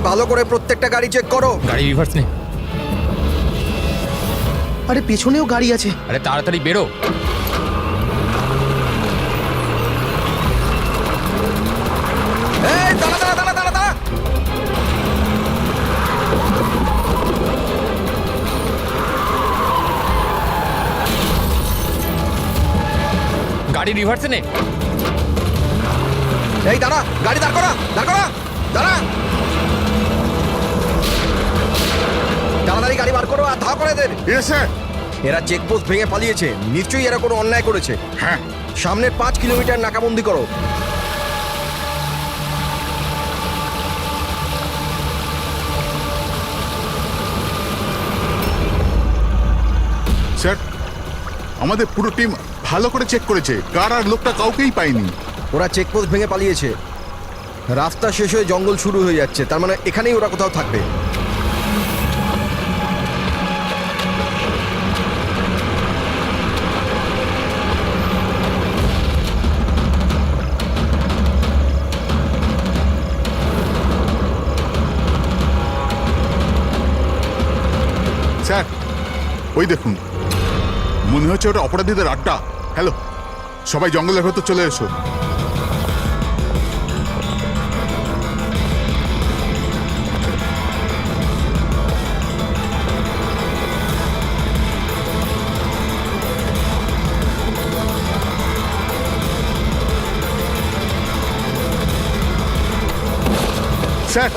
ভালো করে প্রত্যেকটা গাড়ি চেক করো। গাড়ি রিভার্স নে। আরে পেছনেও গাড়ি আছে। আরে তাড়াতাড়ি বেরো। এই দাঁড়া দাঁড়া দাঁড়া দাঁড়া দাঁড়া। গাড়ি রিভার্সে নে। এই দাঁড়া, গাড়ি দাঁড় করা, দাঁড় করা, দাঁড়া। তাড়াতাড়ি গাড়ি বার করো আর ধাও করে এদের। এরা চেকপোস্ট ভেঙে পালিয়েছে, নিশ্চয়ই এরা কোনো অন্যায় করেছে। হ্যাঁ, সামনের 5 কিলোমিটার নাকাবন্দি করো। স্যার আমাদের পুরো টিম ভালো করে চেক করেছে, কার আর লোকটা কাউকেই পাইনি। ওরা চেকপোস্ট ভেঙে পালিয়েছে। রাস্তা শেষ হয়ে জঙ্গল শুরু হয়ে যাচ্ছে, তার মানে এখানেই ওরা কোথাও থাকবে। স্যার ওই দেখুন, মনে হচ্ছে ওটা অপরাধীদের আড্ডা। হ্যালো, সবাই জঙ্গলের ভেতর চলে এসো। স্যার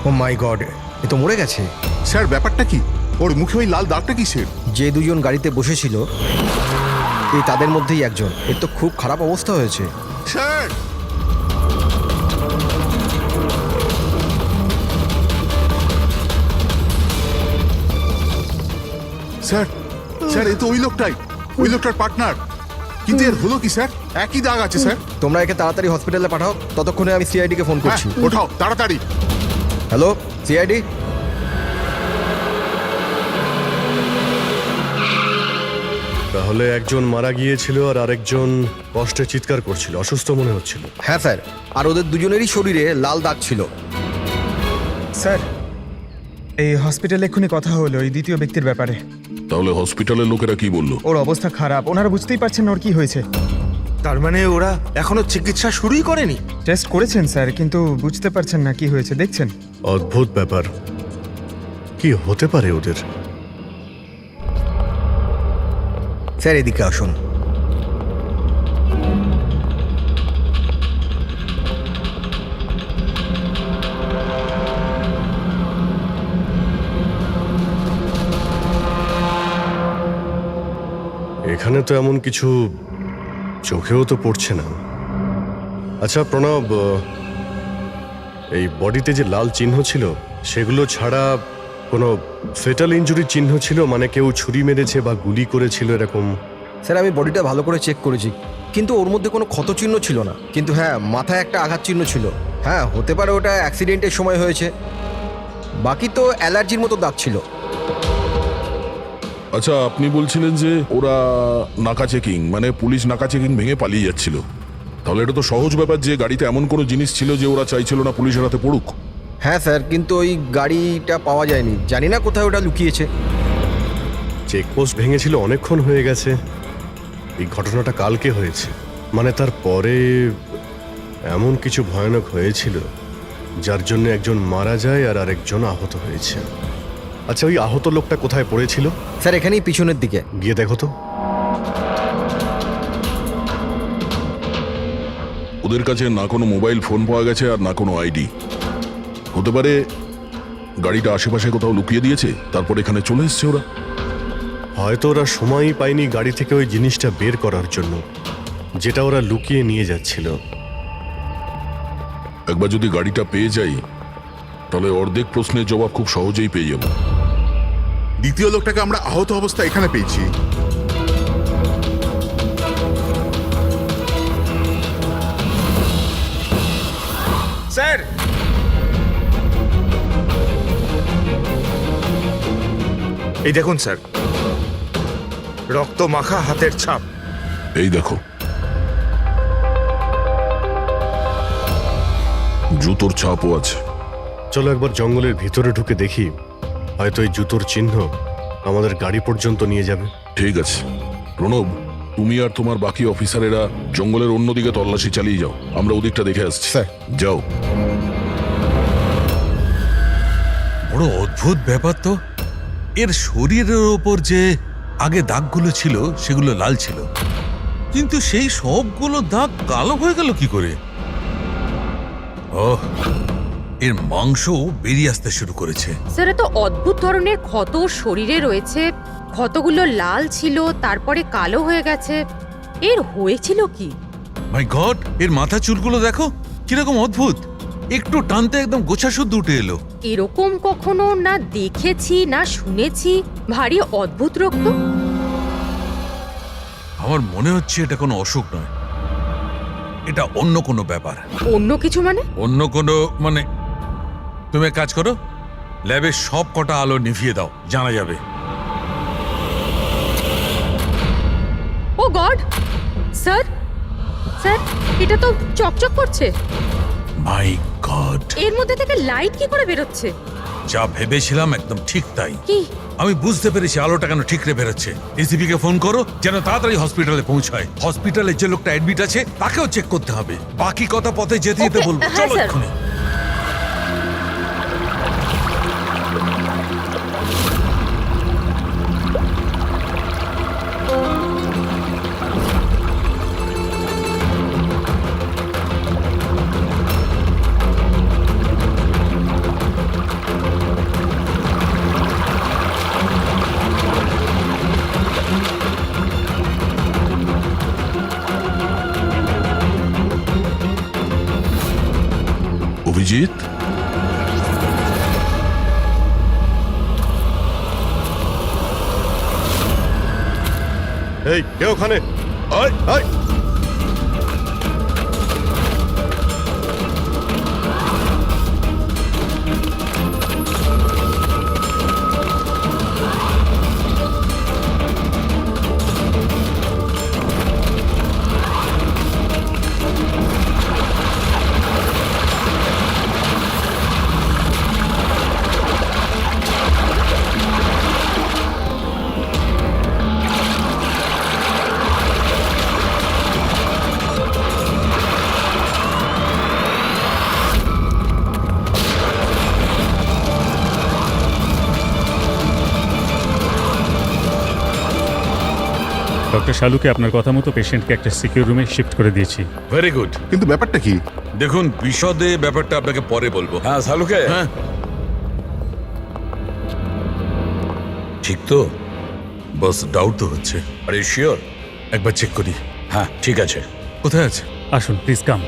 ও মাই গড, এ তো মরে গেছে। স্যার ব্যাপারটা কি? ওর মুখে ওই লাল দাগটা কিসের? যে দুজন গাড়িতে বসেছিল এই তাদের মধ্যেই একজন। এর তো খুব খারাপ অবস্থা হয়েছে। স্যার স্যার স্যার এ তো ওই লোকটাই, ওই লোকটার পার্টনার। কিন্তু এর হলো কি স্যার? একই দাগ আছে স্যার। তোমরা একে তাড়াতাড়ি হসপিটালে পাঠাও, ততক্ষণে আমি সিআইডি কে ফোন হ্যাঁ, করছি। ওঠাও তাড়াতাড়ি। Hello CID. তাহলে একজন মারা গিয়েছিল আর আরেকজন কষ্টে চিৎকার করছিল, অসুস্থ মনে হচ্ছিল। হ্যাঁ স্যার, আর ওদের দুজনেরই শরীরে লাল দাগ ছিল। স্যার এই হসপিটালে এক্ষুনি কথা হলো এই দ্বিতীয় ব্যক্তির ব্যাপারে। তাহলে হসপিটালের লোকেরা কি বললো? ওর অবস্থা খারাপ, ওনারা বুঝতেই পারছেন না ওর কি হয়েছে। তার মানে ওরা এখনো চিকিৎসা শুরুই করেনি? টেস্ট করেছেন স্যার, কিন্তু বুঝতে পারছেন না কি হয়েছে। দেখছেন অদ্ভুত ব্যাপার, কি হতে পারে ওদের? স্যার এদিকে আসুন। এখানে তো এমন কিছু চোখেও তো পড়ছে না। আচ্ছা প্রণব, এই বডিতে যে লাল চিহ্ন ছিল সেগুলো ছাড়া কোনো ফেটাল ইনজুরির চিহ্ন ছিল? মানে কেউ ছুরি মেরেছে বা গুলি করেছিল এরকম? স্যার আমি বডিটা ভালো করে চেক করেছি, কিন্তু ওর মধ্যে কোনো ক্ষত চিহ্ন ছিল না। কিন্তু হ্যাঁ, মাথায় একটা আঘাত চিহ্ন ছিল। হ্যাঁ হতে পারে ওটা অ্যাক্সিডেন্টের সময় হয়েছে। বাকি তো অ্যালার্জির মতো দাগ ছিল। আচ্ছা, আপনি বলছিলেন যে ওরা নাকা চেকিং, মানে পুলিশ নাকা চেকিং ভেঙে পালিয়ে যাচ্ছিল। তাহলে এটা তো সহজ ব্যাপার যে গাড়িতে এমন কোনো জিনিস ছিল যে ওরা চাইছিল না পুলিশের হাতে পড়ুক। হ্যাঁ স্যার, কিন্তু ওই গাড়িটা পাওয়া যায়নি, জানি না কোথায় ওটা লুকিয়েছে। চেকপোস্ট ভেঙেছিল অনেকক্ষণ হয়ে গেছে। এই ঘটনাটা কালকে হয়েছে, মানে তারপরে এমন কিছু ভয়ানক হয়েছিল যার জন্য একজন মারা যায় আর আরেকজন আহত হয়েছে। আচ্ছা ওই আহত লোকটা কোথায় পড়েছিল? স্যার এখানেই পিছনের দিকে। গিয়ে দেখো তো। ওদের কাছে না কোনো মোবাইল ফোন পাওয়া গেছে আর না কোনো আইডি। হতে পারে গাড়িটা আশেপাশে কোথাও লুকিয়ে দিয়েছে, তারপর এখানে চলে এসছে ওরা। হয়তো ওরা সময়ই পায়নি গাড়ি থেকে ওই জিনিসটা বের করার জন্য, যেটা ওরা লুকিয়ে নিয়ে যাচ্ছিল। একবার যদি গাড়িটা পেয়ে যাই তাহলে অর্ধেক প্রশ্নের জবাব খুব সহজেই পেয়ে যাব। দ্বিতীয় লোকটাকে আমরা আহত অবস্থা এখানে পেয়েছি। স্যার এই দেখুন স্যার, রক্ত মাখা হাতের ছাপ। এই দেখো, জুতোর ছাপও আছে। চলো একবার জঙ্গলের ভিতরে ঢুকে দেখি, হয়তো এই জুতোর চিহ্ন আমাদের গাড়ি পর্যন্ত নিয়ে যাবে। ঠিক আছে প্রণব, তুমি আর তোমার বাকি অফিসারেরা জঙ্গলের অন্যদিকে তল্লাশি চালিয়ে যাও, আমরা ওদিকটা দেখে আসছি। স্যার। যাও। বড় অদ্ভুত ব্যাপার তো, এর শরীরের ওপর যে আগে দাগগুলো ছিল সেগুলো লাল ছিল, কিন্তু সেই সবগুলো দাগ কালো হয়ে গেল কি করে? ওহ, এর মাংস বেরিয়ে আসতে শুরু করেছে। স্যার এত অদ্ভুত ধরনের ক্ষত শরীরে রয়েছে, ক্ষতগুলো লাল ছিল তারপরে কালো হয়ে গেছে, এর হয়েছিল কি? মাই গড, এর মাথা চুলগুলো দেখো কিরকম অদ্ভুত, একটু টানতে একদম গোছা শুদ্ধ উঠে এলো। এরকম কখনো না দেখেছি না শুনেছি, ভারী অদ্ভুত রোগ তো। আমার মনে হচ্ছে এটা কোনো অসুখ নয়, এটা অন্য কোনো ব্যাপার। অন্য কিছু মানে? অন্য কোনো মানে, তুমি এক কাজ করো, ল্যাবের সব কটা আলো নিভিয়ে দাও, জানা যাবে। ও গড, স্যার স্যার এটা তো চকচক করছে, মাই গড, এর মধ্যে থেকে লাইট কি করে বেরোচ্ছে? যা ভেবেছিলাম একদম ঠিক তাই। কি? আমি বুঝতে পেরেছি আলোটা কেন ঠিকরে বেরোচ্ছে। এসিপি কে ফোন করো যেন তাড়াতাড়ি হসপিটালে পৌঁছায়। হসপিটালে যে লোকটা অ্যাডমিট আছে তাকেও চেক করতে হবে, বাকি কথা পথে যেতে যেতে Okay, বলবো। হ্যাঁ, চলো স্যার। এক্ষুনি। অভিজিৎ, এই কে ওখানে? আয় আয়। ডক্টর শালুকে আপনার কথা মতো পেশেন্টকে একটা সিকিউর রুমে শিফট করে দিয়েছি। Very good. কিন্তু ব্যাপারটা কি? দেখুন, বিশদে ব্যাপারটা আপনাকে পরে বলবো। হ্যাঁ শালুকে, হ্যাঁ ঠিক তো, বস ডাউট তো হচ্ছে। আরে শিওর? একবার চেক করি। হ্যাঁ ঠিক আছে। কোথায় আছে? আসুন প্লিজ কাম।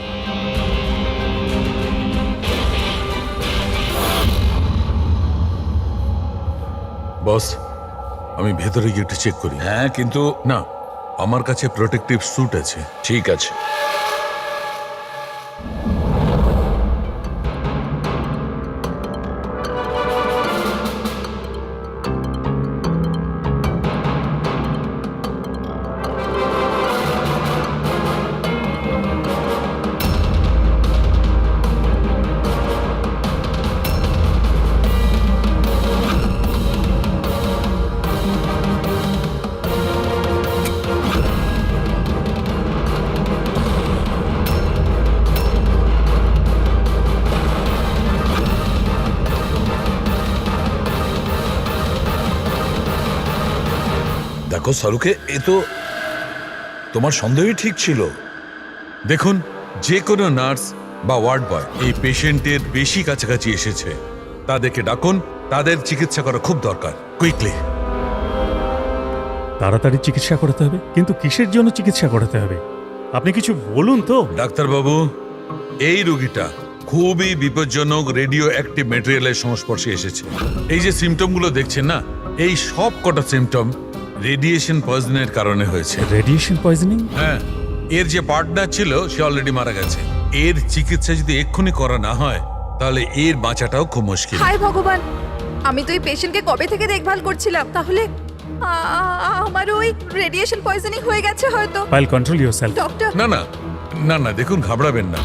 বস, আমি ভেতরে গিয়ে একটু চেক করি। হ্যাঁ কিন্তু না, আমার কাছে প্রোটেক্টিভ স্যুট আছে। ঠিক আছে। দেখো শালুকে, এ তো তোমার সন্দেহই ঠিক ছিল। দেখুন, যে কোনো নার্স বা ওয়ার্ড বয় এই পেশেন্টের বেশি কাছাকাছি এসেছে, তাদেরকে ডাকুন, তাদের চিকিৎসা করা খুব দরকার, কুইকলি। তাড়াতাড়ি চিকিৎসা করাতে হবে, কিন্তু কিসের জন্য চিকিৎসা করাতে হবে আপনি কিছু বলুন তো। ডাক্তারবাবু, এই রোগীটা খুবই বিপজ্জনক রেডিও অ্যাক্টিভ ম্যাটেরিয়ালের সংস্পর্শে এসেছে। এই যে সিমটমগুলো দেখছেন না, এই সব কটা সিমটম রেডিয়েশন পয়জনের কারণে হয়েছে। Radiation poisoning? হ্যাঁ, এর যে পার্টনার ছিল সে অলরেডি মারা গেছে। এর চিকিৎসা যদি এক্ষুনি করা না হয় তাহলে এর বাঁচাটাও খুব মুশকিল। হায় ভগবান, আমি তো এই পেশেন্টকে কবে থেকে দেখভাল করছিলাম, তাহলে আমার ওই রেডিয়েশন পয়জনিং হয়ে গেছে হয়তো। Payel, control yourself. ডক্টর, না না না না, দেখুন ঘাবড়াবেন না।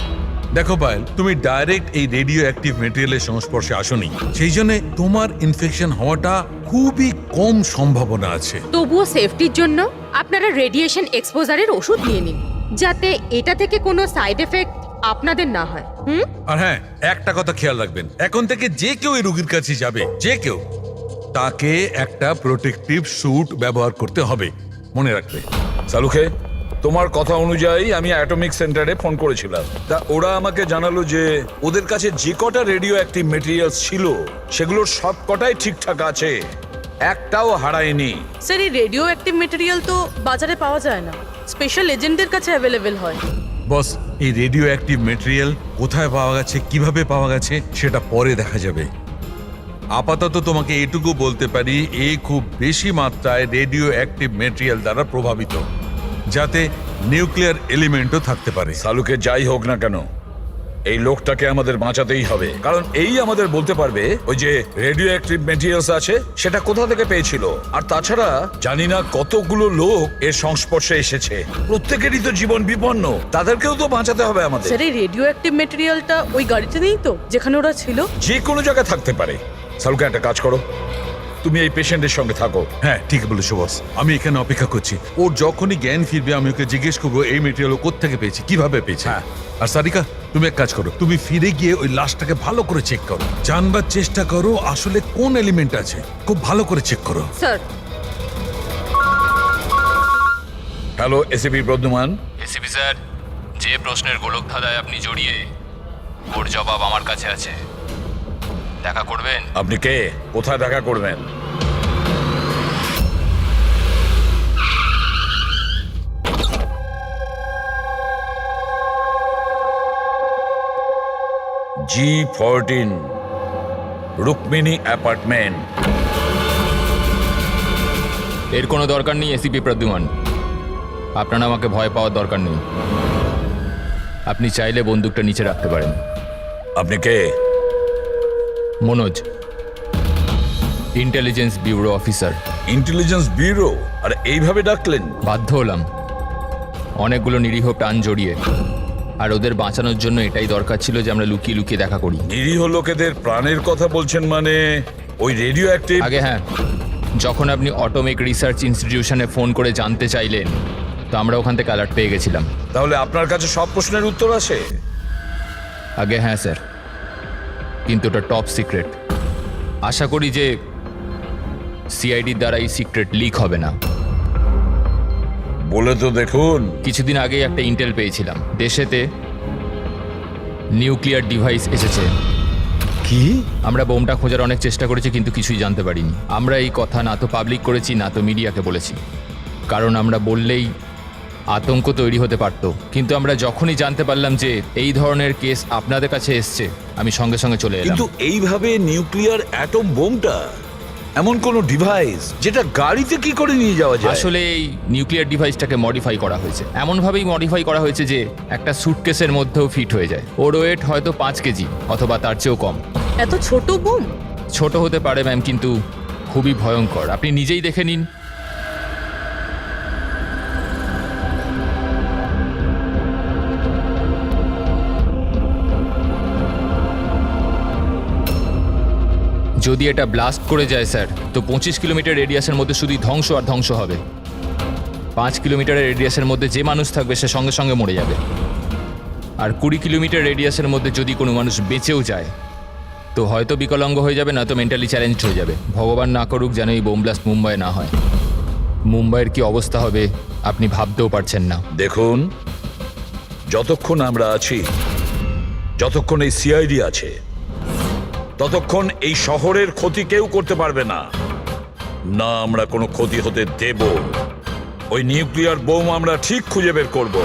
দেখো পায়েল, তুমি ডাইরেক্ট এই রেডিও অ্যাক্টিভ মেটেরিয়ালের সংস্পর্শে আসোনি, সেই জন্য তোমার ইনফেকশন হওয়াটা খুবই কম সম্ভাবনা আছে। তবুও সেফটির জন্য আপনারা রেডিয়েশন এক্সপোজারের ওষুধ নিয়ে নিন, যাতে এটা থেকে কোনো সাইড এফেক্ট আপনাদের না হয়। আর হ্যাঁ, একটা কথা খেয়াল রাখবেন, এখন থেকে যে কেউ এই রোগীর কাছে যাবে, যে কেউ, তাকে একটা প্রোটেক্টিভ স্যুট ব্যবহার করতে হবে, মনে রাখবে। সালুখে, তোমার কথা অনুযায়ী আমি অ্যাটমিক সেন্টারে ফোন করেছিলাম। তা ওরা আমাকে জানালো যে ওদের কাছে যে কটা রেডিও অ্যাক্টিভ মেটেরিয়ালস ছিল সেগুলোর সব কটাই ঠিকঠাক আছে, একটাও হারায়নি। স্যার এই রেডিও অ্যাক্টিভ মেটেরিয়াল তো বাজারে পাওয়া যায় না, স্পেশাল এজেন্টের কাছে অ্যাভেলেবেল হয়। বস, এই রেডিও অ্যাক্টিভ মেটেরিয়াল কোথায় পাওয়া গেছে, কিভাবে পাওয়া গেছে সেটা পরে দেখা যাবে। আপাতত তোমাকে এটুকু বলতে পারি, এ খুব বেশি মাত্রায় রেডিও অ্যাক্টিভ মেটেরিয়াল দ্বারা প্রভাবিত, যাতে নিউক্লিয়ার এলিমেন্টও থাকতে পারে। সালুকে যাই হোক না কেন, এই লোকটাকে আমাদের বাঁচাতেই হবে, কারণ এই আমাদের বলতে পারবে ওই যে রেডিও অ্যাক্টিভ মেটেরিয়ালস আছে সেটা কোথা থেকে পেয়েছিল। আর তাছাড়া জানি না কতগুলো লোক এর সংস্পর্শে এসেছে, প্রত্যেকেরই তো জীবন বিপন্ন, তাদেরকেও তো বাঁচাতে হবে আমাদের। স্যার এই রেডিও অ্যাক্টিভ মেটেরিয়ালটা ওই গাড়িতে নেই তো যেখানে ওরা ছিল? যে কোনো জায়গায় থাকতে পারে। সালুকে, একটা কাজ করো, তুমি এই পেশেন্টের সঙ্গে থাকো। হ্যাঁ, ঠিক বলেছো বস, আমি এখানে অপেক্ষা করছি। ওর যখনই জ্ঞান ফিরবে আমি ওকে জিজ্ঞেস করবো এই মেটেরিয়াল ও কোত্থেকে পেয়েছে, কিভাবে পেয়েছে। হ্যাঁ। আর সারিকা, তুমি এক কাজ করো, তুমি ফিরে গিয়ে ওই লাশটাকে ভালো করে চেক করো, জানবার চেষ্টা করো আসলে কোন এলিমেন্ট আছে, খুব ভালো করে চেক করো। Sir, hello ACP Pradyuman. ACP sir, যে প্রশ্নের গোলক ধাঁধায় আপনি জড়িয়ে, ওর জবাব আমার কাছে আছে। দেখা করবেন? আপনি কে, কোথায় দেখা করবেন? G14 Rukmini apartment. এর কোনো দরকার নেই এসিপি প্রদ্যুমান, আপনার আমাকে ভয় পাওয়ার দরকার নেই। আপনি চাইলে বন্দুকটা নিচে রাখতে পারেন। আপনি কে? Manoj, intelligence bureau officer. Intelligence bureau? আর এইভাবে ডাকলেন? বাধ্য হলাম, অনেকগুলো নিরীহ প্রাণ জড়িয়ে, আর ওদের বাঁচানোর জন্য এটাই দরকার ছিল যে আমরা লুকিয়ে লুকিয়ে দেখা করি। নিরীহ লোকেদের প্রাণের কথা বলছেন মানে ওই রেডিও অ্যাক্টিভ? আগে হ্যাঁ, যখন আপনি অটোমিক রিসার্চ ইনস্টিটিউশনে ফোন করে জানতে চাইলেন, তো আমরা ওখান থেকে অ্যালার্ট পেয়ে গেছিলাম। তাহলে আপনার কাছে সব প্রশ্নের উত্তর আছে? আগে হ্যাঁ স্যার, কিন্তু ওটা টপ সিক্রেট। আশা করি যে সিআইডির দ্বারা এই সিক্রেট লিক হবে না। বলে তো দেখুন। কিছুদিন আগেই একটা ইন্টেল পেয়েছিলাম, দেশেতে নিউক্লিয়ার ডিভাইস এসেছে। কি? আমরা বোমটা খোঁজার অনেক চেষ্টা করেছি, কিন্তু কিছুই জানতে পারিনি। আমরা এই কথা না তো পাবলিক করেছি, না তো মিডিয়াকে বলেছি, কারণ আমরা বললেই আতঙ্ক তৈরি হতে পারত। কিন্তু আমরা যখনই জানতে পারলাম যে এই ধরনের কেস আপনাদের কাছে এসছে, আমি সঙ্গে সঙ্গে চলে এলাম। কিন্তু এইভাবে নিউক্লিয়ার অ্যাটম বোমটা, এমন কোন ডিভাইস যেটা গাড়িতে কি করে নিয়ে যাওয়া যায়? আসলে এই নিউক্লিয়ার ডিভাইসটাকে মডিফাই করা হয়েছে, এমনভাবেই মডিফাই করা হয়েছে যে একটা সুটকেসের মধ্যেও ফিট হয়ে যায়। ওর ওয়েট হয়তো 5 কেজি অথবা তার চেয়েও কম। এত ছোট বোম? ছোট হতে পারে ম্যাম, কিন্তু খুবই ভয়ঙ্কর। আপনি নিজেই দেখে নিন। যদি এটা ব্লাস্ট করে যায় স্যার, তো 25 কিলোমিটার রেডিয়াসের মধ্যে শুধুই ধ্বংস আর ধ্বংস হবে। 5 কিলোমিটারের রেডিয়াসের মধ্যে যে মানুষ থাকবে সে সঙ্গে সঙ্গে মরে যাবে। আর 20 কিলোমিটার রেডিয়াসের মধ্যে যদি কোনো মানুষ বেঁচেও যায়, তো হয়তো বিকলাঙ্গ হয়ে যাবে, না তো মেন্টালি চ্যালেঞ্জড হয়ে যাবে। ভগবান না করুক যেন এই বোম ব্লাস্ট মুম্বাইয়ে না হয়। মুম্বাইয়ের কি অবস্থা হবে আপনি ভাবতেও পারছেন না। দেখুন, যতক্ষণ আমরা আছি, যতক্ষণ এই সিআইডি আছে, ততক্ষণ এই শহরের ক্ষতি কেউ করতে পারবে না। না আমরা কোনো ক্ষতি হতে দেব। ওই নিউক্লিয়ার বোম আমরা ঠিক খুঁজে বের করব।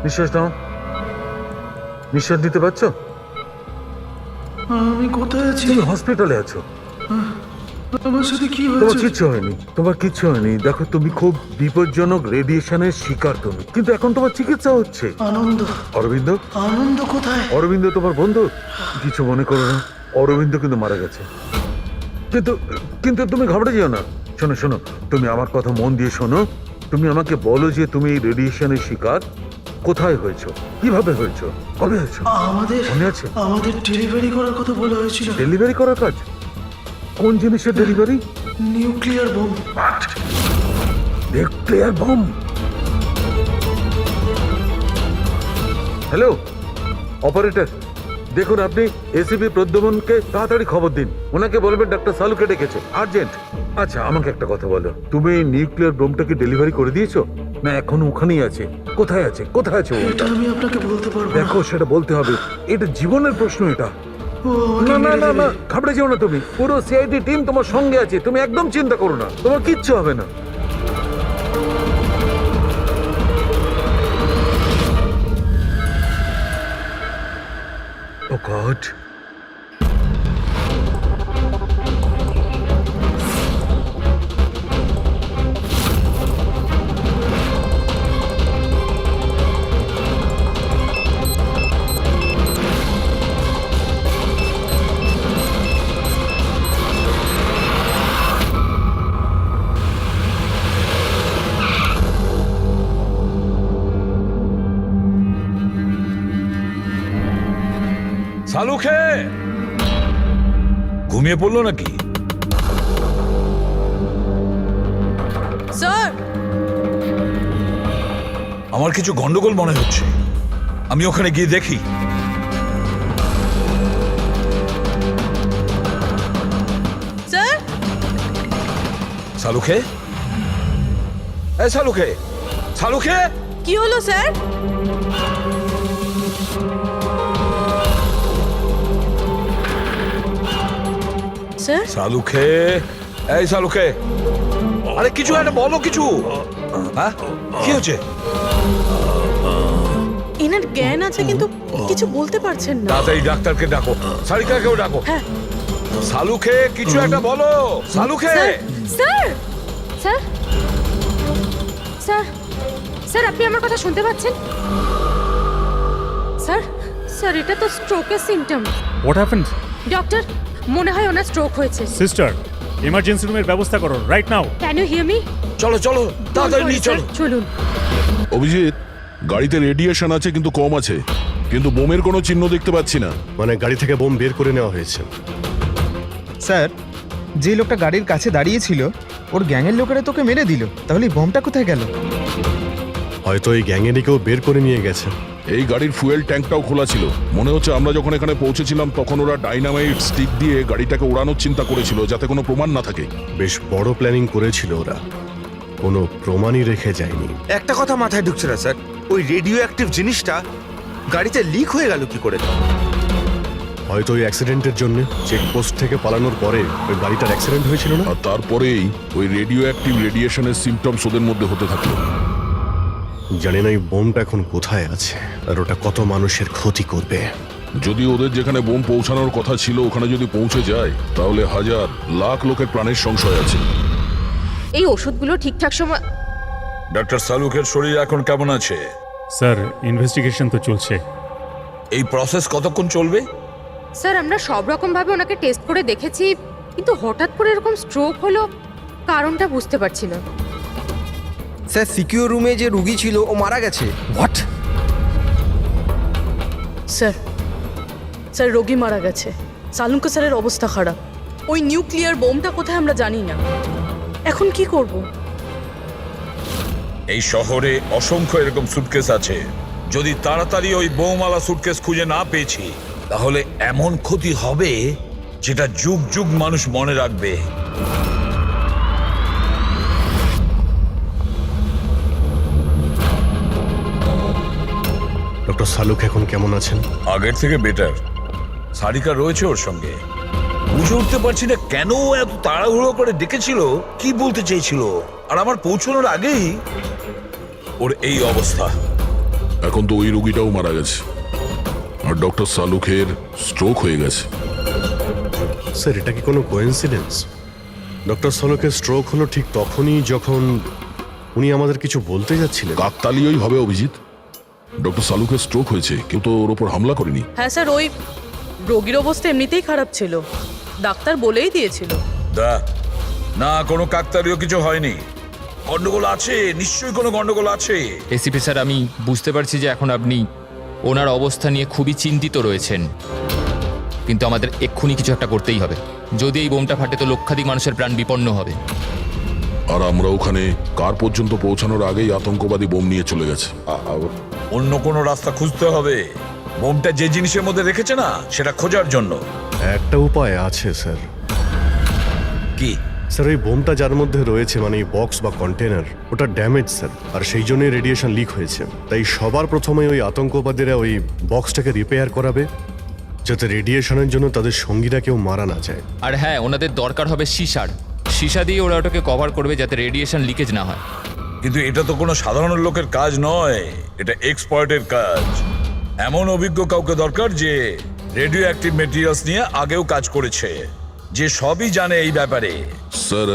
নিঃশ্বাস নাও, নিঃশ্বাস নিতে পারছো? আমি কোথায় আছি? তুমি হসপিটালে আছো। তোমার কিচ্ছু হয়নি, তোমার কিচ্ছু হয়নি। দেখো তুমি খুব বিপজ্জনক রেডিয়েশনের শিকার তুমি, কিন্তু এখন তোমার চিকিৎসা হচ্ছে। আনন্দ, অরবিন্দ, আনন্দ কোথায়? অরবিন্দ তোমার বন্ধু? কিছু মনে করো না, অরবিন্দ কিন্তু মারা গেছে। কিন্তু কিন্তু তুমি ঘাবড়ে যেও না। শোনো শোনো, তুমি আমার কথা মন দিয়ে শোনো। তুমি আমাকে বলো যে তুমি এই রেডিয়েশনের শিকার কোথায় হয়েছো, কিভাবে হয়েছো, কবে হয়েছো? আমাদের মনে আছে? আমাদের ডেলিভারি করার কথা বলা হয়েছিল। ডেলিভারি করার কাজ? কোন জিনিসের delivery? Nuclear bomb. Nuclear bomb? Hello operator, দেখুন আপনি এসিপি প্রদ্যুম্নকে তাড়াতাড়ি খবর দিন। ওনাকে বলবেন ডাক্তার সালুকে ডেকেছে, আর্জেন্ট। আচ্ছা আমাকে একটা কথা বলো, তুমি এই নিউক্লিয়ার বোমটাকে ডেলিভারি করে দিয়েছো না এখন ওখানেই আছে? কোথায় আছে, কোথায় আছে ও? এটা আমি আপনাকে বলতে পারবো না। দেখো সেটা বলতে হবে, এটা জীবনের প্রশ্ন এটা। ও আমাকে না না মেরে না দেবে। না, ঘাবড়ে যেও না তুমি। পুরো সিআইডি টিম তোমার সঙ্গে আছে, তুমি একদম চিন্তা করো না, তোমার কিচ্ছু হবে না। Oh God. সালুখে ঘুমিয়ে পড়লো নাকি? স্যার, আমার কিছু গন্ডগোল মনে হচ্ছে, আমি ওখানে গিয়ে দেখি। স্যার, সালুখে, এই সালুখে, সালুখে, কি হলো স্যার? স্যার, সালুখে, এই সালুখে, আরে কিছু একটা বলো, কিছু। হ্যাঁ কি হচ্ছে? এনার জ্ঞান আছে কিন্তু কিছু বলতে পারছেন না। তাড়াতাড়ি ডাক্তারকে ডাকো, সারিকাকেও ডাকো। হ্যাঁ। সালুখে কিছু একটা বলো, Salunkhe. Sir sir sir sir আপনি আমার কথা শুনতে পাচ্ছেন? স্যার স্যার এটা তো স্ট্রোকের সিমটম। What happened? ডক্টর, মনে হয় ওনার স্ট্রোক হয়েছে। সিস্টার, ইমার্জেন্সি রুমের ব্যবস্থা করো right now. Can you hear me? চলো চলো তাড়াতাড়ি নিয়ে চলো। চলুন। অভিজিৎ, গাড়িতে রেডিয়েশন আছে কিন্তু কম আছে, কিন্তু বোমের কোনো চিহ্ন দেখতে পাচ্ছি না। মানে গাড়ি থেকে বোম বের করে নেওয়া হয়েছে। স্যার, যে লোকটা গাড়ির কাছে দাঁড়িয়েছিল ওর গ্যাংয়ের লোকেরা তোকে মেরে দিল, তাহলে এই বোমটা কোথায় গেল? হয়তো এই গ্যাংয়েরই কেউ বের করে নিয়ে গেছে। এই গাড়ির ফুয়েল ট্যাঙ্কটাও খোলা ছিল। মনে হচ্ছে আমরা যখন এখানে পৌঁছেছিলাম তখন ওরা ডাইনামাইট স্টিক দিয়ে গাড়িটাকে ওড়ানোর চিন্তা করেছিল, যাতে কোনো প্রমাণ না থাকে। বেশ বড় প্ল্যানিং করেছিল ওরা, কোনো প্রমাণই রেখে যায়নি। একটা কথা মাথায় ঢুকছে না স্যার, ওই রেডিও অ্যাক্টিভ জিনিসটা গাড়িতে লিক হয়ে গেল কি করে? হয়তো ওই অ্যাক্সিডেন্টের জন্য চেকপোস্ট থেকে পালানোর পরে ওই গাড়িটার অ্যাক্সিডেন্ট হয়েছিল না? আর তারপরেই ওই রেডিও অ্যাক্টিভ রেডিয়েশনের সিমটমস ওদের মধ্যে হতে থাকলো। জানি না এই বোমটা এখন কোথায় আছে আর ওটা কত মানুষের ক্ষতি করবে। যদি ওদের যেখানে বোম পৌঁছানোর কথা ছিল ওখানে যদি পৌঁছে যায়, তাহলে হাজার লাখ লোকের প্রাণের সংশয় আছে। এই ওষুধগুলো ঠিকঠাক সময়। ডক্টর সালুখের শরীর এখন কেমন আছে? স্যার, ইনভেস্টিগেশন তো চলছে। এই প্রসেস কতক্ষণ চলবে? স্যার আমরা সব রকম ভাবে ওনাকে টেস্ট করে দেখেছি, কিন্তু হঠাৎ করে এরকম স্ট্রোক হলো, কারণটা বুঝতে পারছি না। স্যার, সিকিউর রুমে যে রুগী ছিল ও মারা গেছে। হোয়াট? স্যার, স্যার রোগী মারা গেছে। সালুঙ্কা স্যারের অবস্থা খারাপ। ওই নিউক্লিয়ার বোমটা কোথায় আমরা জানি না। এখন কি করব? এই শহরে অসংখ্য এরকম সুটকেস আছে। যদি তাড়াতাড়ি ওই বোমওয়ালা সুটকেস খুঁজে না পেয়েছি, তাহলে এমন ক্ষতি হবে যেটা যুগ যুগ মানুষ মনে রাখবে। ডক্টর সালুক এখন কেমন আছেন? আগের থেকে বেটার। সারিকা রয়েছে ওর সঙ্গে। বুঝে উঠতে পারছি না কেন ও এত তাড়াহুড়ো করে ডেকেছিল, কি বলতে চেয়েছিল, আর আমার পৌঁছানোর আগেই ওর এই অবস্থা। এখন তো ওই রুগীটাও মারা গেছে আর ডক্টর সালুখের স্ট্রোক হয়ে গেছে। স্যার, এটা কি কোনো কোইন্সিডেন্স? ডক্টর সলোকের স্ট্রোক হলো ঠিক তখনই যখন উনি আমাদের কিছু বলতে যাচ্ছিলেন। কাকতালীয়ই হবে অভিজিৎ। ডক্টর সালুকের স্ট্রোক হয়েছে, কেউ তো ওর ওপর হামলা করেনি। হ্যাঁ স্যার, ওই রোগীর অবস্থা এমনিতেই খারাপ ছিল, ডাক্তার বলেই দিয়েছিল। না, কোনো কাকতালীয় কিছু হয়নি। গন্ডগোল আছে, নিশ্চয়ই কোনো গন্ডগোল আছে। এসিপি স্যার, আমি বুঝতে পারছি যে এখন আপনি ওনার অবস্থা নিয়ে খুবই চিন্তিত রয়েছেন, কিন্তু আমাদের এক্ষুনি কিছু একটা করতেই হবে। যদি এই বোমটা ফাটে তো লক্ষাধিক মানুষের প্রাণ বিপন্ন হবে। আর আমরা ওখানে কার পর্যন্ত পৌঁছানোর আগেই আতঙ্কবাদী বোম নিয়ে চলে গেছে। অন্য কোনো রাস্তা খুঁজতে হবে। বোমটা যে জিনিসের মধ্যে রেখেছে না, সেটা খোঁজার জন্য। একটা উপায় আছে স্যার। কি? স্যার, ওই বোমটা যার মধ্যে রয়েছে, মানে এই বক্স বা কন্টেনার, ওটা ড্যামেজ স্যার, আর সেই জন্যই রেডিয়েশন লিক হয়েছে। তাই সবার প্রথমে ওই আতঙ্কবাদীরা ওই বক্সটাকে রিপেয়ার করাবে, যাতে রেডিয়েশনের জন্য তাদের সঙ্গীরা কেউ মারা না যায়। আর হ্যাঁ, ওনাদের দরকার হবে সীসা দিয়ে ওরা ওটাকে কভার করবে যাতে রেডিয়েশন লিকেজ না হয়। কিন্তু এটা তো কোনো সাধারণ লোকের কাজ নয়, এটা এক্সপার্টের কাজ। এমন অভিজ্ঞ কাউকে দরকার যে রেডিও অ্যাক্টিভ মেটেরিয়ালস নিয়ে আগেও কাজ করেছে, যে সবই জানে এই ব্যাপারে। স্যার,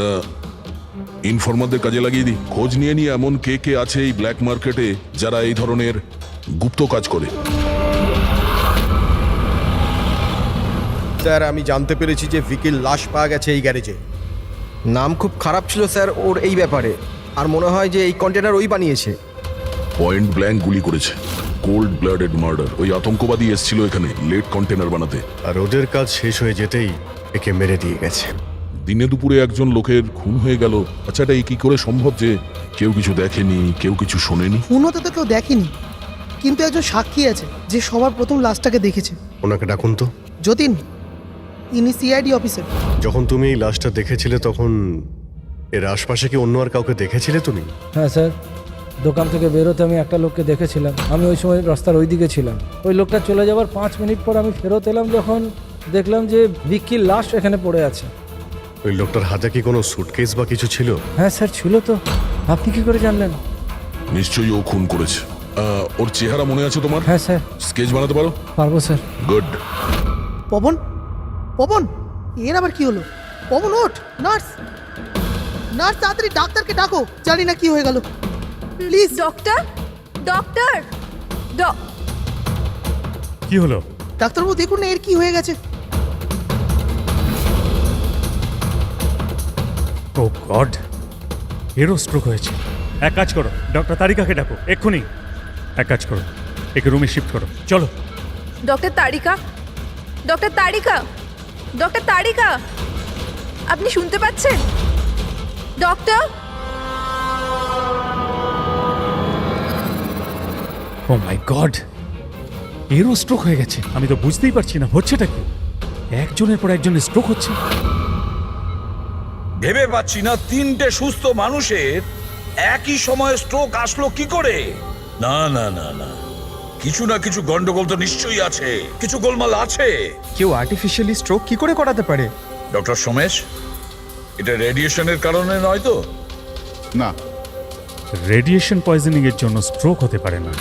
ইনফরমারদের কাজে লাগিয়ে দিই। খোঁজ নিয়ে নিয়ে এমন কে কে আছে এই ব্ল্যাক মার্কেটে যারা এই ধরনের গুপ্ত কাজ করে। স্যার, আমি জানতে পেরেছি যে ভিকির লাশ পাওয়া গেছে এই গ্যারেজে। নাম খুব খারাপ ছিল স্যার ওর এই ব্যাপারে, আর মনে হয় যে এই কন্টেনার ওই বানিয়েছে। পয়েন্ট ব্ল্যাঙ্ক গুলি করেছে, কোল্ড ব্লাডেড মার্ডার। ওই আতঙ্কবাদী এসেছিল এখানে লেট কন্টেনার বানাতে, আর ওদের কাজ শেষ হয়ে যেতেই একে মেরে দিয়ে গেছে। দিনে দুপুরে একজন লোকের খুন হয়ে গেল। আচ্ছা, এটা কি করে সম্ভব যে কেউ কিছু দেখেনি, কেউ কিছু শোনেনি? খুন হতে তো কেউ দেখেনি, কিন্তু একজন সাক্ষী আছে যে সবার প্রথম লাশটাকে দেখেছে। ওনাকে ডাকুন তো। যতীন, ইনি সিআইডি অফিসার। যখন তুমি এই লাশটা দেখেছিলে তখন এর আশপাশে কি অন্য আর কাউকে দেখেছিলে তুমি? হ্যাঁ স্যার, দোকান থেকে বেরোতে আমি একটা লোককে দেখেছিলাম। আমি ওই সময় রাস্তার ওই দিকে ছিলাম। ওই লোকটা চলে যাওয়ার 5 মিনিট পর আমি ফেরত এলাম, যখন দেখলাম যে ভিকির লাশ এখানে পড়ে আছে। ওই লোকটার হাতে কি কোনো সুটকেস বা কিছু ছিল? হ্যাঁ স্যার, ছিল তো। আপনি কি করে জানলেন? নিশ্চয়ই ও খুন করেছে। ওর চেহারা মনে আছে তোমার? হ্যাঁ স্যার। স্কেচ বানাতে পারো? পারবো স্যার। গুড। পবন, পবন, এর আবার কি হলো? পবন ওঠ! নার্স, নার্স, তাড়াতাড়ি ডাক্তারকে ডাকো। জানি না কি হয়ে গেল, প্লিজ। ডক্টর, ডক্টর, কি হলো? ডাক্তারবাবু দেখুন না এর কি হয়ে গেছে। ও গড, এরও স্ট্রোক হয়েছে। এক কাজ করো, ডক্টর তারিকাকে ডাকো এক্ষুনি। এক কাজ করো, একে রুমে শিফট করো, চলো। ডক্টর তারিকা, ডক্টর তারিকা, ডক্টর তারিকা, আপনি শুনতে পাচ্ছেন? ডক্টর? ও মাই গড, এরও স্ট্রোক হয়ে গেছে। আমি তো বুঝতেই পারছি না হচ্ছেটা কি। একজনের পর একজনের স্ট্রোক হচ্ছে। ভেবে পাচ্ছি না 3টে সুস্থ মানুষের একই সময়ে স্ট্রোক আসলো কি করে। না না না না, কিছু না কিছু গন্ডগোল তো নিশ্চয়ই আছে, কিছু গোলমাল আছে। কেউ আর্টিফিশিয়ালি স্ট্রোক কি করে করাতে পারে? ডক্টর সোমেশ, এটা রেডিয়েশনের কারণে নয় তো? না। রেডিয়েশন পয়জনিং এর জন্য স্ট্রোক হতে পারে না।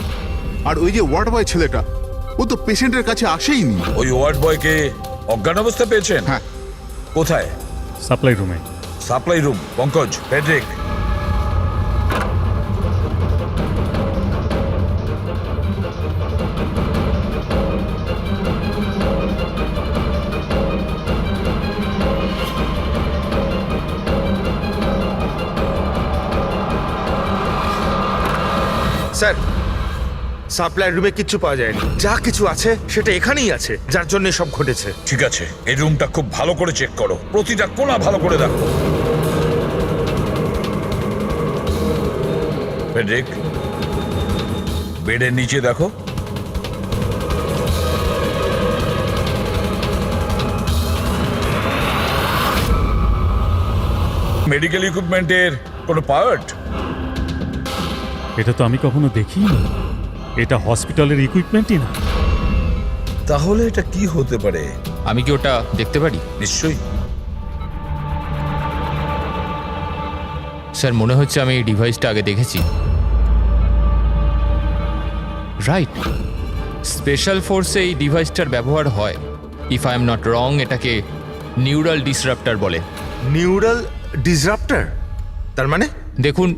আর ওই যে ওয়ার্ড বয় ছেলেটা, ও তো পেশেন্টের কাছে আসেইনি। ওই ওয়ার্ড বয়কে অজ্ঞান অবস্থা পেয়েছেন? হ্যাঁ। কোথায়? সাপ্লাই রুমে। Supply room. Pankaj, Friedrich, sir, supply রুমে কিচ্ছু পাওয়া যায়নি। যা কিছু আছে সেটা এখানেই আছে, যার জন্য সব ঘটেছে। ঠিক আছে, এই রুমটা খুব ভালো করে চেক করো, প্রতিটা কোণা ভালো করে দেখো। ফেডরিক, বেডের নিচে দেখো। মেডিকেল ইকুইপমেন্টের কোনো পার্ট? এটা তো আমি কখনো দেখিনি। এটা হসপিটালের ইকুইপমেন্টই না। তাহলে এটা কি হতে পারে? আমি কি ওটা দেখতে পারি? নিশ্চয়ই। স্যার, মনে হচ্ছে আমি এই ডিভাইসটা আগে দেখেছি। রাইট, স্পেশাল ফোর্সে এই ডিভাইসটার ব্যবহার হয়। If I am not wrong, এটাকে নিউরাল ডিসরাপ্টার বলে। নিউরাল ডিসরাপ্টার? তার মানে? দেখুন,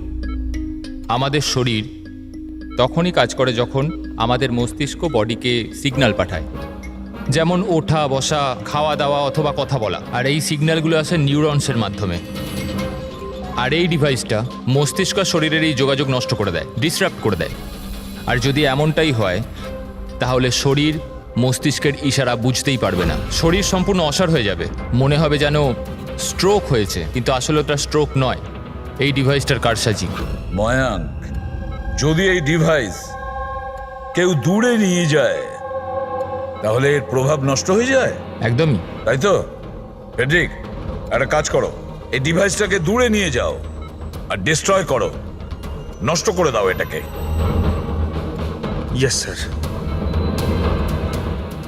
আমাদের শরীর তখনই কাজ করে যখন আমাদের মস্তিষ্ক বডিকে সিগন্যাল পাঠায়, যেমন ওঠা, বসা, খাওয়া দাওয়া অথবা কথা বলা। আর এই সিগন্যালগুলো আসে নিউরনসের মাধ্যমে। আর এই ডিভাইসটা মস্তিষ্ক আর শরীরের এই যোগাযোগ নষ্ট করে দেয়, ডিসরাপ্ট করে দেয়। আর যদি এমনটাই হয় তাহলে শরীর মস্তিষ্কের ইশারা বুঝতেই পারবে না, শরীর সম্পূর্ণ অসাড় হয়ে যাবে, মনে হবে যেন স্ট্রোক হয়েছে, কিন্তু আসলে ওটা স্ট্রোক নয়, এই ডিভাইসটার কারসাজি। ময়াঙ্ক, যদি এই ডিভাইস কেউ দূরে নিয়ে যায় তাহলে এর প্রভাব নষ্ট হয়ে যায়। একদমই তাই তো? ফেডরিক, একটা কাজ করো, এই ডিভাইসটাকে দূরে নিয়ে যাও আর ডিস্ট্রয় করো, নষ্ট করে দাও এটাকে। Yes sir.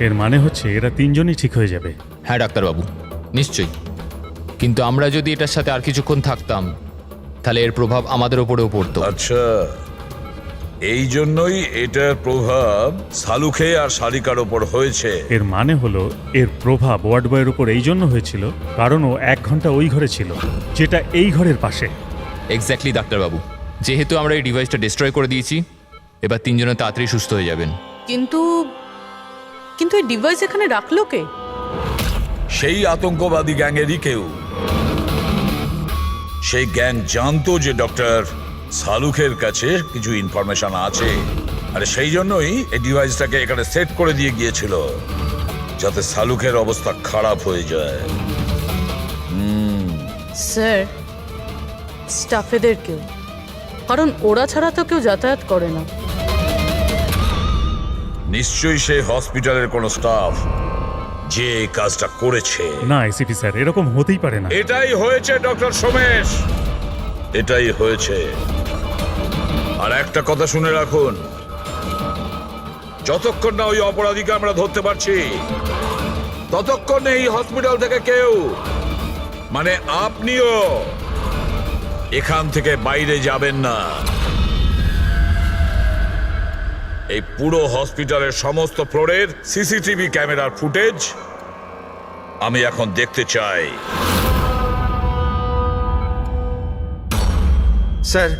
এর মানে হচ্ছে এরা তিনজনই ঠিক হয়ে যাবে। হ্যাঁ ডাক্তারবাবু, নিশ্চয়ই। কিন্তু আমরা যদি এটার সাথে আর কিছুক্ষণ থাকতাম তাহলে এর প্রভাব আমাদের ওপরেও পড়তো। আচ্ছা, এই জন্যই এটার প্রভাব সালুখে আর শালিকার ওপর হয়েছে। এর মানে হলো এর প্রভাব ওয়ার্ড বয়ের উপর এই জন্য হয়েছিল কারণ ও 1 ঘন্টা ওই ঘরে ছিল, যেটা এই ঘরের পাশে। এক্স্যাক্টলি ডাক্তারবাবু, যেহেতু আমরা এই ডিভাইসটা ডিস্ট্রয় করে দিয়েছি, এবার তিনজনে তাড়াতাড়ি সুস্থ হয়ে যাবেন। কিন্তু কিন্তু এই ডিভাইস এখানে রাখলো কে? সেই আতঙ্কবাদী গ্যাংয়েরই কেউ। সেই গ্যাং জানতো যে ডক্টর সালুখের কাছে কিছু ইনফরমেশন আছে, আর সেই জন্যই এই ডিভাইসটাকে এখানে সেট করে দিয়ে গিয়েছিল, যাতে সালুখের অবস্থা খারাপ হয়ে যায়। স্যার, স্টাফেদের কেউ, কারণ ওরা ছাড়া তো কেউ যাতায়াত করে না। নিশ্চয়ই সেই হসপিটালের কোনো স্টাফ যে এই কাজটা করেছে। না এসিপি স্যার, এরকম হতেই পারে না। এটাই হয়েছে ডক্টর সোমেশ, এটাই হয়েছে। আর একটা কথা শুনে রাখুন, যতক্ষণ না ওই অপরাধীকে আমরা ধরতে পারছি ততক্ষণ এই হসপিটাল থেকে কেউ, মানে আপনিও, এখান থেকে বাইরে যাবেন না। এই পুরো হসপিটালের সমস্ত ফ্লোরের সিসিটিভি ক্যামেরার ফুটেজ আমি এখন দেখতে চাই। স্যার,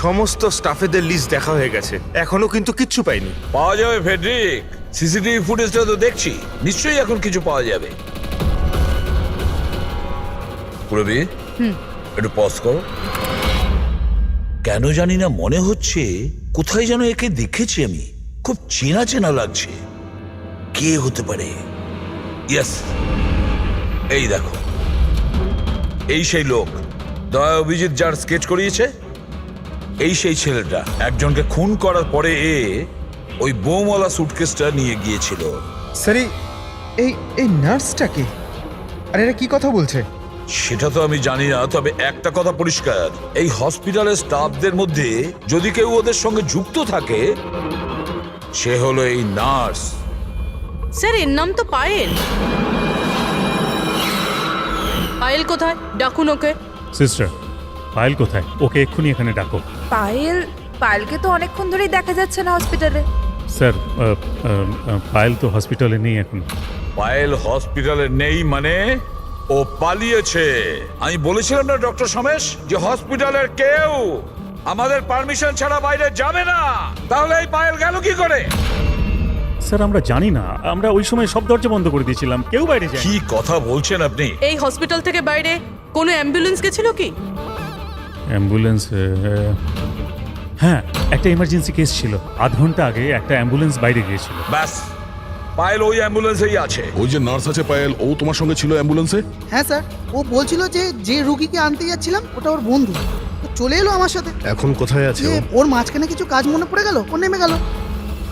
সমস্ত স্টাফেদের লিস্ট দেখা হয়ে গেছে, এখনো কিন্তু কিচ্ছু পাইনি। পাওয়া যাবে ফেডরিক, সিসিটিভি ফুটেজটা তো দেখছি, নিশ্চয়ই এখন কিছু পাওয়া যাবে। পুরবি, একটু পজ করো। কেন জানি না মনে হচ্ছে কোথায় যেন একে দেখেছি আমি, খুব চেনা চেনা লাগছে। কে হতে পারে? ইয়েস, এই দেখো, এই সেই লোক দয়া অভিজিৎ যার স্কেচ করিয়েছে, এই সেই ছেলেটা একজনকে খুন করার পরে ওই বোমওয়ালা সুটকেসটা নিয়ে গিয়েছিল। স্যার, এই নার্সটাকে, আর এরা কি কথা বলছে? সেটা তো আমি জানি না, তবে একটা কথা পরিষ্কার, এই হসপিটালের স্টাফদের মধ্যে যদি কেউ ওদের সঙ্গে যুক্ত থাকে সে হলো এই নার্স। স্যার, এর নাম তো পায়েল। পায়েল কোথায়? ডাকুন ওকে। সিস্টার, পায়েল কোথায়? ওকে এক্ষুনি এখানে ডাকো। পায়েলকে তো অনেকক্ষণ ধরেই দেখা যাচ্ছে না হসপিটালে। স্যার, পায়েল তো হসপিটালে নেই এখন। পায়েল হসপিটালে নেই মানে ও পালিয়েছে। আমি বলেছিলাম না ডক্টর সমেশ যে হসপিটালের কেউ আমাদের পারমিশন ছাড়া বাইরে যাবে না, তাহলে এই পায়েল গেল কি করে? স্যার, আমরা জানি না, আমরা ওই সময় সব দরজা বন্ধ করে দিয়েছিলাম, কেউ বাইরে যায়। কি কথা বলছেন আপনি? এই হসপিটাল থেকে বাইরে কোনো অ্যাম্বুলেন্স গেছিল কি? অ্যাম্বুলেন্স, হ্যাঁ, একটা ইমার্জেন্সি কেস ছিল, আধ ঘন্টা আগে একটা অ্যাম্বুলেন্স বাইরে গিয়েছিল। ব্যাস, পায়েল ওই অ্যাম্বুলেন্সেই আছে। ওই যে নার্স আছে পায়েল, ও তোমার সঙ্গে ছিল অ্যাম্বুলেন্সে? হ্যাঁ স্যার, ও বলছিল যে রুগীকে আনতে যাচ্ছিলাম ওটা ওর বন্ধু, তো চলে এলো আমার সাথে। এখন কোথায় আছে ও? ওর মাঝখানে কিছু কাজ মনে পড়ে গেল, ও নেমে গেল।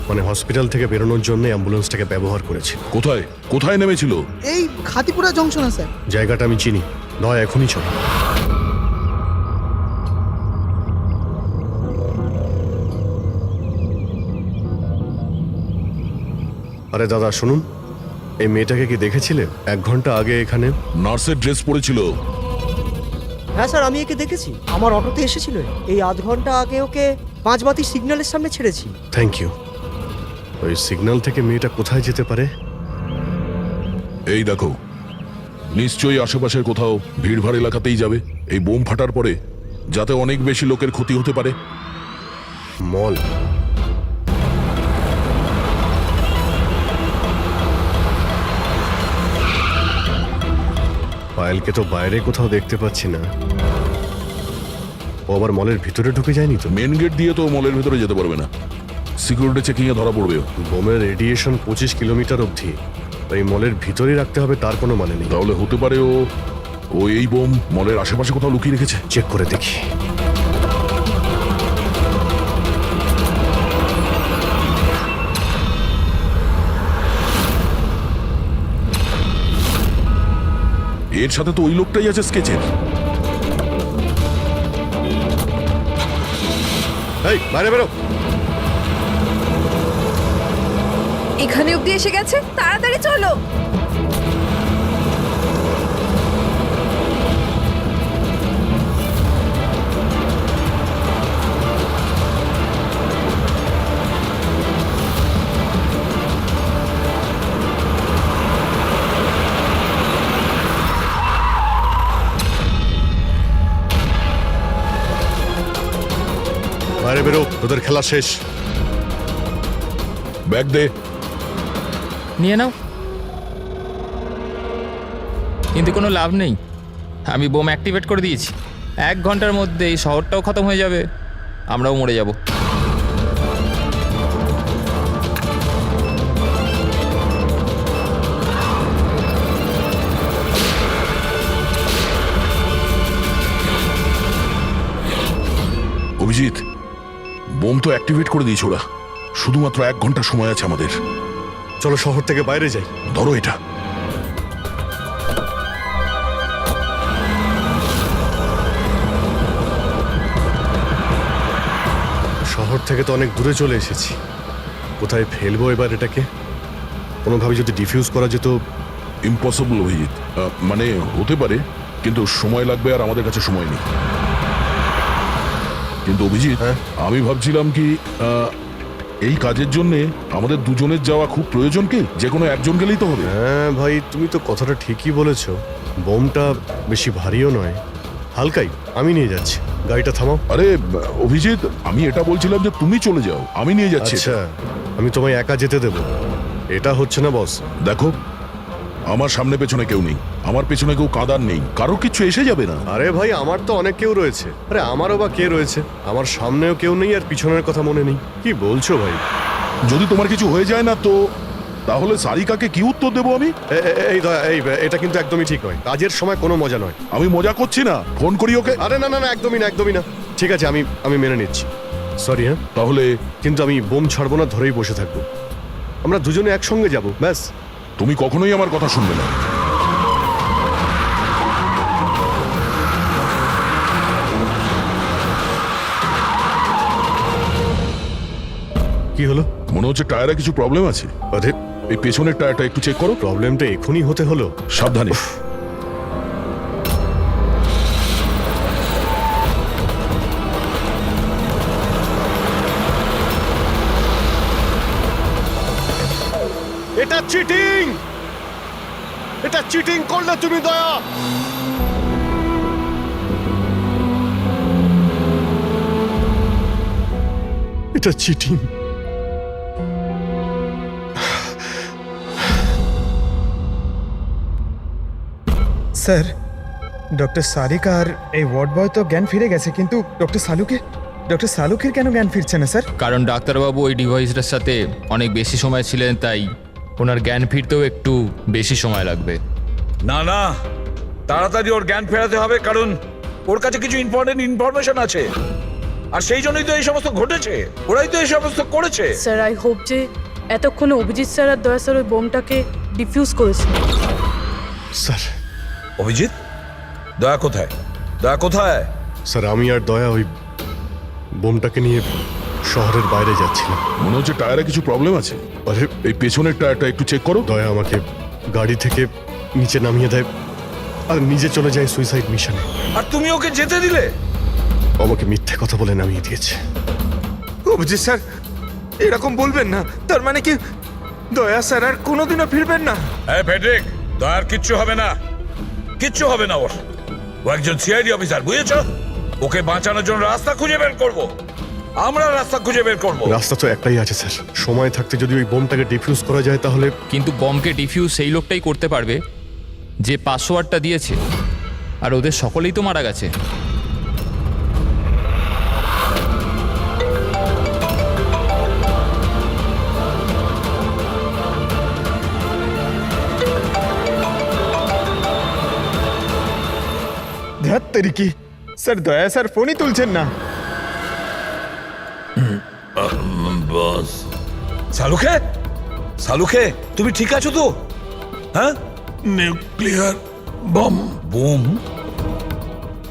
মানে হসপিটাল থেকে বেরোনোর জন্য অ্যাম্বুলেন্সটাকে ব্যবহার করেছিল। কোথায় কোথায় নেমেছিল? এই খাতিপুরা জংশনে স্যার। জায়গাটা আমি চিনি, নয় এখনই চলো। আরে দাদা শুনুন, এই মেয়েটাকে কি দেখেছিলে 1 ঘন্টা আগে এখানে? নার্সের ড্রেস পরেছিল। হ্যাঁ স্যার, আমি একে দেখেছি, আমার অটোতে এসেছিল। এই আধ ঘন্টা আগে ওকে 5 বাতি সিগন্যালের সামনে ছেড়েছি। Thank you. ওই সিগন্যাল থেকে মেয়েটা কোথায় যেতে পারে? এই দেখো, নিশ্চয়ই আশেপাশের কোথাও ভিড়ভাড় এলাকাতেই যাবে। এই বোম ফাটার পরে যাতে অনেক বেশি লোকের ক্ষতি হতে পারে। মল, পায়েলকে তো বাইরে কোথাও দেখতে পাচ্ছি না। ও আবার মলের ভিতরে ঢুকে যায়নি তো? মেন গেট দিয়ে তো মলের ভেতরে যেতে পারবে না, সিকিউরিটি চেকিং এ ধরা পড়বে ও। বোমের রেডিয়েশন 25 কিলোমিটার অবধি, এই মলের ভিতরেই রাখতে হবে তার কোনো মানে নেই। তাহলে হতে পারে ও এই বোম মলের আশেপাশে কোথাও লুকিয়ে রেখেছে। চেক করে দেখি। এর সাথে তো ওই লোকটাই আছে স্কেচের। এই বাইরে বেরো। এখানে অব্দি এসে গেছে, তাড়াতাড়ি চলো। বাইরে বেরো, তোদের খেলা শেষ। ব্যাগ দে। নিয়ে নাও। কিন্তু কোনো লাভ নেই, আমি বোম অ্যাক্টিভেট করে দিয়েছি। 1 ঘন্টার মধ্যে এই শহরটাও খতম হয়ে যাবে, আমরাও মরে যাব। অভিজিৎ, বোম তো অ্যাক্টিভেট করে দিয়েছে ওরা। শুধুমাত্র 1 ঘন্টা সময় আছে আমাদের। চলো শহর থেকে বাইরে যাই। ধরো এটা। শহর থেকে তো অনেক দূরে চলে এসেছি, কোথায় ফেলবো এবার এটাকে? কোনোভাবে যদি ডিফিউজ করা যেত। ইম্পসিবল অভিজিৎ, মানে হতে পারে, কিন্তু সময় লাগবে আর আমাদের কাছে সময় নেই। কিন্তু অভিজিৎ, আমি ভাবছিলাম কি এই কাজের জন্য আমাদের দুজনের যাওয়া খুব প্রয়োজন কি? যে কোনো একজন গেলেই তো হবে। হ্যাঁ ভাই, তুমি তো কথাটা ঠিকই বলেছো। বোমটা বেশি ভারীও নয়, হালকাই। আমি নিয়ে যাচ্ছি, গাড়িটা থামাও। আরে অভিজিৎ, আমি এটা বলছিলাম যে তুমি চলে যাও, আমি নিয়ে যাচ্ছি। আচ্ছা, আমি তোমায় একা যেতে দেব? এটা হচ্ছে না বস। দেখো, আমার সামনে পেছনে কেউ নেই, আমার পেছনে কেউ কাঁদার নেই, কারো কিছু এসে যাবে না। আরে ভাই, আমার তো অনেক কেউ রয়েছে। আরে আমারও বা কে রয়েছে? আমার সামনেও কেউ নেই আর পিছনের কথা মনে নেই। কি বলছো ভাই? যদি তোমার কিছু হয়ে যায় না তো তাহলে সারিকাকে কি উত্তর দেবো আমি? এই দয়া, এটা কিন্তু একদমই ঠিক নয়। কাজের সময় কোনো মজা নয়। আমি মজা করছি না, ফোন করি ওকে। আরে না না না, একদমই না, একদমই না। ঠিক আছে, আমি মেনে নিচ্ছি। সরি। হ্যাঁ, তাহলে কিন্তু আমি বোম ছাড়বো না, ধরেই বসে থাকবো। আমরা দুজনে একসঙ্গে যাব, ব্যাস। তুমি কখনোই আমার কথা শুনবে না। কি হলো? মনে হচ্ছে টায়ারে কিছু প্রবলেম আছে। আরে এই পেছনের টায়ারটা একটু চেক করো। প্রবলেমটা এখনই হতে হলো? সাবধানে। এটা চিটিং! এটা চিটিং করলে তুমি, দয়া। এটা চিটিং। স্যার, ডক্টর সারিকা আর এই ওয়ার্ড বয় তো জ্ঞান ফিরে গেছে, কিন্তু ডক্টর সালুকের কেন জ্ঞান ফিরছে না স্যার? কারণ ডাক্তারবাবু ওই ডিভাইসটার সাথে অনেক বেশি সময় ছিলেন, তাই ওনার জ্ঞান ফিরতেও একটু বেশি সময় লাগবে। না না, তাড়াতাড়ি ওর জ্ঞান ফেরাতে হবে, কারণ ওর কাছে কিছু ইম্পর্টেন্ট ইনফরমেশন আছে, আর সেই জন্যই তো এই সমস্ত ঘটেছে। ওরাই তো এই সমস্ত করেছে। স্যার, আই হোপ যে এতক্ষণে অভিজিৎ স্যার আর দয়া স্যার ওই বোমটাকে ডিফিউজ করেছে। স্যার। অভিজিৎ, দয়া কোথায়? দয়া কোথায়? স্যার, আমি আর দয়া ওই বোমটাকে নিয়ে শহরের বাইরে যাচ্ছিলাম। মনে হচ্ছে টায়ারে কিছু প্রবলেম আছে। আরে এই পেছনের টায়ারটা একটু চেক করো। দয়া আমাকে গাড়ি থেকে নিচে নামিয়ে দেয় আর নিজে চলে যায় সুইসাইড মিশনে। আর তুমি ওকে যেতে দিলে? আমাকে মিথ্যে কথা বলে নামিয়ে দিয়েছে। অভিজিৎ স্যার, এরকম বলবেন না। তার মানে কি দয়া স্যার আর কোনোদিনও ফিরবেন না? হ্যাঁ ফেডরিক, দয়ার কিচ্ছু হবে না, কিচ্ছু হবে না ওর। ও একজন সিআইডি অফিসার, বুঝেছ? ওকে বাঁচানোর জন্য রাস্তা খুঁজে বের করব। আমরা রাস্তা খুঁজে বের করব। রাস্তা তো একটাই আছে স্যার, সময় থাকতে যদি ওই বোমটাকে ডিফিউজ করা যায় তাহলে। কিন্তু বমকে ডিফিউজ সেই লোকটাই করতে পারবে যে পাসওয়ার্ডটা দিয়েছে, আর ওদের সকলেই তো মারা গেছে। ধ্যাত্তেরি কি স্যার, দয়া স্যার ফোনই তুলছেন না। বস সালুখে, সালুখে তুমি ঠিক আছো তো? হ্যাঁ, নিউক্লিয়ার বম। বোম?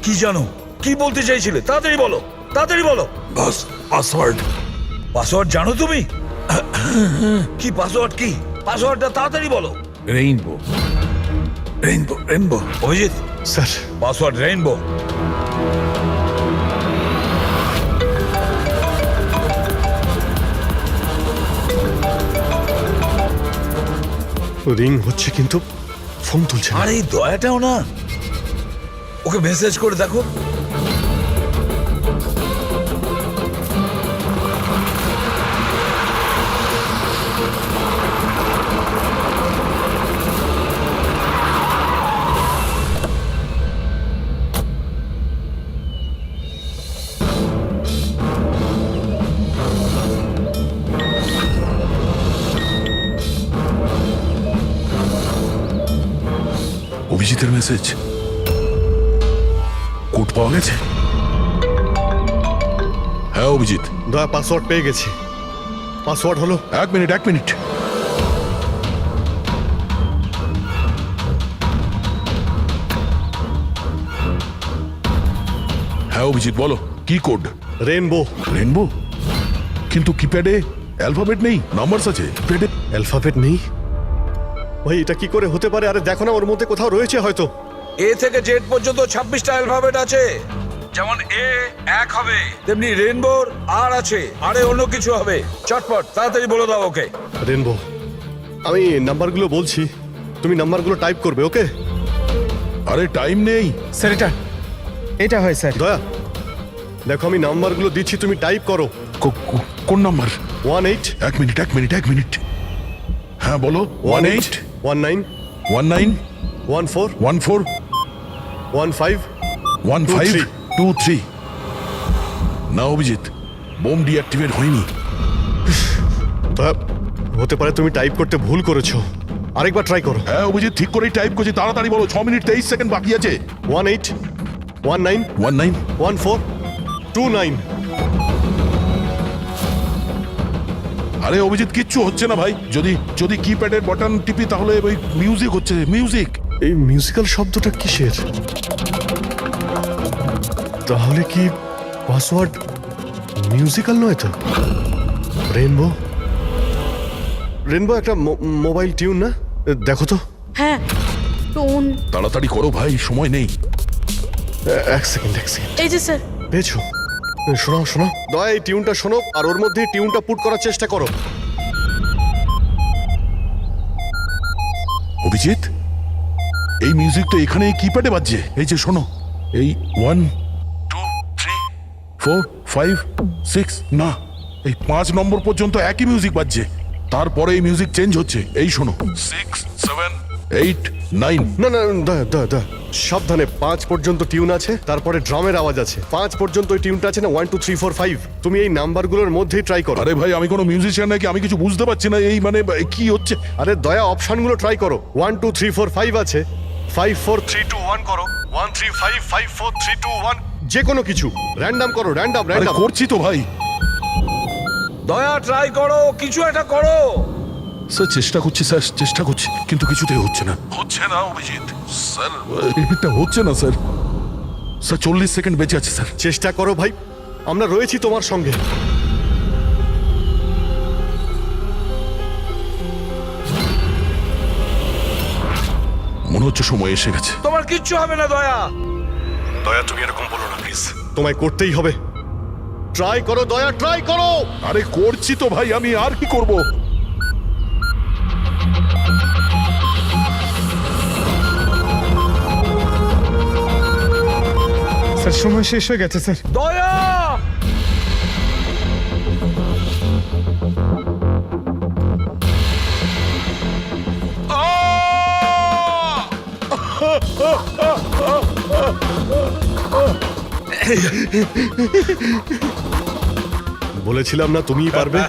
কি জানো, কি বলতে চাইছিলে? তাড়াতাড়ি বলো, তাড়াতাড়ি বলো। বস পাসওয়ার্ড। পাসওয়ার্ড জানো তুমি? কি পাসওয়ার্ড? কি পাসওয়ার্ডটা তাড়াতাড়ি বলো। Rainbow, rainbow, rainbow. Abhijit sir password rainbow. Ring হচ্ছে কিন্তু ফোন তুলছে না। আর এই দয়াটাও না, ওকে মেসেজ করে দেখো। অভিজিতের মেসেজ, কোড পাওয়া গেছে? হ্যাঁ অভিজিৎ, দয়া পাসওয়ার্ড পেয়ে গেছি। পাসওয়ার্ড হলো, এক মিনিট। হ্যাঁ অভিজিৎ বলো, কি কোড? রেইনবো। রেনবো? কিন্তু কিপ্যাডে অ্যালফাবেট নেই, নাম্বারস আছে। কিপ্যাডে অ্যালফাবেট নেই? ভাই এটা কি করে হতে পারে? আরে দেখো না, ওর মধ্যে কোথাও রয়েছে হয়তো। এ থেকে জেড পর্যন্ত 26টা অ্যালফাবেট আছে। যেমন এ এক হবে, তেমনি রেইনবোর আর আছে, আরে অন্য কিছু হবে। চটপট তাড়াতাড়ি বলে দাও ওকে। রেইনবো, আমি নাম্বারগুলো বলছি, তুমি নাম্বারগুলো টাইপ করবে, ওকে? আরে টাইম নেই স্যার এটা হয় স্যার। দয়া দেখো, আমি নাম্বারগুলো দিচ্ছি, তুমি টাইপ করো। কোন নাম্বার? 18 এক মিনিট। হ্যাঁ বলো। 18 19 19 14 14 15 15 23। না অভিজিৎ, বোম ডিঅ্যাক্টিভেট হয়নি। দয়া, হতে পারে তুমি টাইপ করতে ভুল করেছো, আরেকবার ট্রাই করো। হ্যাঁ অভিজিৎ, ঠিক করেই টাইপ করছি, তাড়াতাড়ি বলো। 6 মিনিট 23 সেকেন্ড বাকি আছে। 18 19 19 14 29। আরে অভিজিৎ, কিচ্ছু হচ্ছে না ভাই। যদি কিপ্যাডের বাটন টিপি তাহলে ওই মিউজিক হচ্ছে, মিউজিক। এই মিউজিক্যাল শব্দটা কিসের? তাহলে কি পাসওয়ার্ড মিউজিক্যাল নয় তো? রেইনবো, রেইনবো একটা মোবাইল টিউন না? দেখো তো। হ্যাঁ, টোন। তাড়াতাড়ি করো ভাই, সময় নেই। এক সেকেন্ড। এই যে স্যার। পেয়েছো? শোনো দয়া, এই টিউনটা শোনো আর ওর মধ্যে টিউনটা পুট করার চেষ্টা করো। অভিজিৎ, এই মিউজিক তো এখানে কিপ্যাডে বাজছে। এই যে শোনো, এই 1 2 3 4 5 6, না এই 5 নম্বর পর্যন্ত একই মিউজিক বাজছে। তারপরে এই মিউজিক চেঞ্জ হচ্ছে। এই শোনো, 6 7 8 9। না দয়া সাবধানে, 5 পর্যন্ত টিউন আছে, তারপরে ড্রামের আওয়াজ আছে। 5 পর্যন্ত ওই টিউনটা আছে না, 1 2 3 4 5। তুমি এই নাম্বারগুলোর মধ্যেই ট্রাই করো। আরে ভাই, আমি কোনো মিউজিশিয়ান নাকি? আমি কিছু বুঝতে পারছি না এই মানে কি হচ্ছে। আরে দয়া, অপশনগুলো ট্রাই করো। 1 2 3 4 5 আছে, 5 4 3 2 1 করো, 1 3 5 5 4 3 2 1। যে কোনো কিছু র্যান্ডম করো, র্যান্ডম। করছি তো ভাই। দয়া ট্রাই করো, কিছু একটা করো। স্যার চেষ্টা করছি, কিন্তু কিছুতেই হচ্ছে না অভিজিৎ। স্যার এটা হচ্ছে না স্যার। 40 সেকেন্ড বেঁচে আছে স্যার। চেষ্টা করো ভাই, আমরা রয়েছি তোমার সঙ্গে। মনে হচ্ছে সময় এসে গেছে। তোমার কিচ্ছু হবে না দয়া। দয়া, তুমি এরকম বলো না প্লিজ, তোমায় করতেই হবে। ট্রাই করো দয়া, ট্রাই করো। আরে করছি তো ভাই, আমি আর কি করব। স্যার সময় শেষ হয়ে গেছে স্যার। দয়া! বলেছিলাম না তুমিই পারবে।